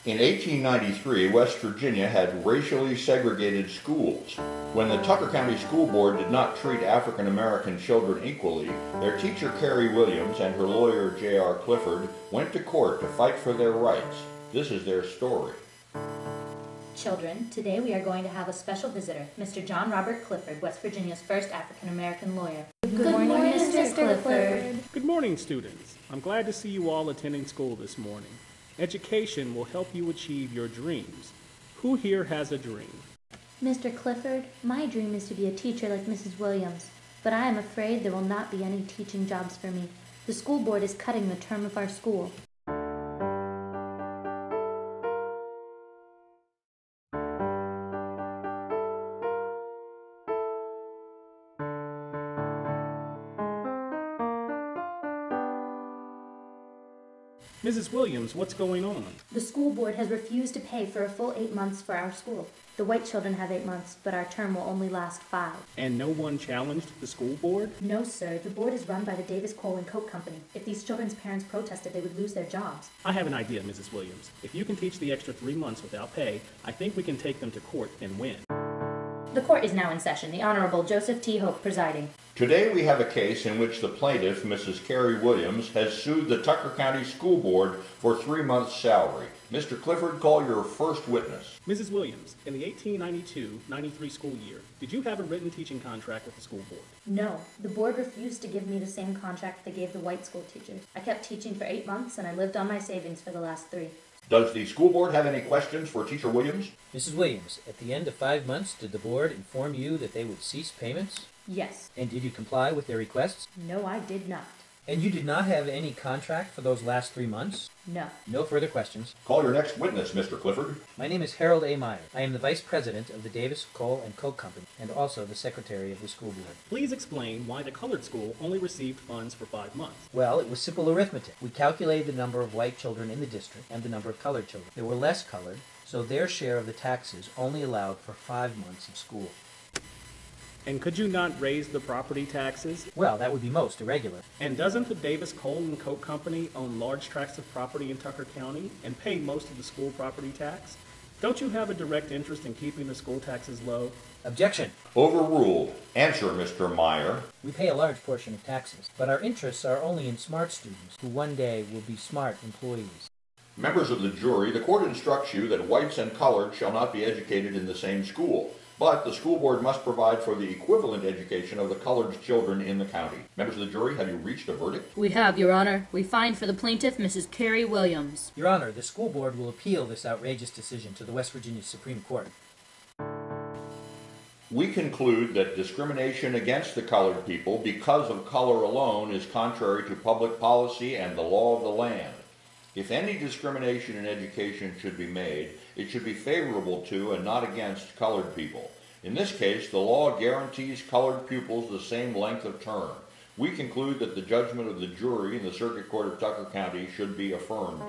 In 1893, West Virginia had racially segregated schools. When the Tucker County School Board did not treat African American children equally, their teacher Carrie Williams and her lawyer J.R. Clifford went to court to fight for their rights. This is their story. Children, today we are going to have a special visitor, Mr. John Robert Clifford, West Virginia's first African American lawyer. Good morning, Mr. Clifford. Good morning, students. I'm glad to see you all attending school this morning. Education will help you achieve your dreams. Who here has a dream? Mr. Clifford, my dream is to be a teacher like Mrs. Williams, but I am afraid there will not be any teaching jobs for me. The school board is cutting the term of our school. Mrs. Williams, what's going on? The school board has refused to pay for a full 8 months for our school. The white children have 8 months, but our term will only last 5. And no one challenged the school board? No, sir. The board is run by the Davis Coal and Coke Company. If these children's parents protested, they would lose their jobs. I have an idea, Mrs. Williams. If you can teach the extra 3 months without pay, I think we can take them to court and win. The court is now in session. The Honorable Joseph T. Hope presiding. Today we have a case in which the plaintiff, Mrs. Carrie Williams, has sued the Tucker County School Board for 3 months' salary. Mr. Clifford, call your first witness. Mrs. Williams, in the 1892-93 school year, did you have a written teaching contract with the school board? No. The board refused to give me the same contract they gave the white school teachers. I kept teaching for 8 months, and I lived on my savings for the last 3. Does the school board have any questions for Teacher Williams? Mrs. Williams, at the end of 5 months, did the board inform you that they would cease payments? Yes. And did you comply with their requests? No, I did not. And you did not have any contract for those last 3 months? No. No further questions. Call your next witness, Mr. Clifford. My name is Harold A. Meyer. I am the Vice President of the Davis Coal and Coke Company, and also the Secretary of the School Board. Please explain why the colored school only received funds for 5 months. Well, it was simple arithmetic. We calculated the number of white children in the district and the number of colored children. There were less colored, so their share of the taxes only allowed for 5 months of school. And could you not raise the property taxes? Well, that would be most irregular. And doesn't the Davis Coal and Coke Company own large tracts of property in Tucker County and pay most of the school property tax? Don't you have a direct interest in keeping the school taxes low? Objection. Overruled. Answer, Mr. Meyer. We pay a large portion of taxes, but our interests are only in smart students who one day will be smart employees. Members of the jury, the court instructs you that whites and colored shall not be educated in the same school, but the school board must provide for the equivalent education of the colored children in the county. Members of the jury, have you reached a verdict? We have, Your Honor. We find for the plaintiff, Mrs. Carrie Williams. Your Honor, the school board will appeal this outrageous decision to the West Virginia Supreme Court. We conclude that discrimination against the colored people because of color alone is contrary to public policy and the law of the land. If any discrimination in education should be made, it should be favorable to and not against colored people. In this case, the law guarantees colored pupils the same length of term. We conclude that the judgment of the jury in the Circuit Court of Tucker County should be affirmed.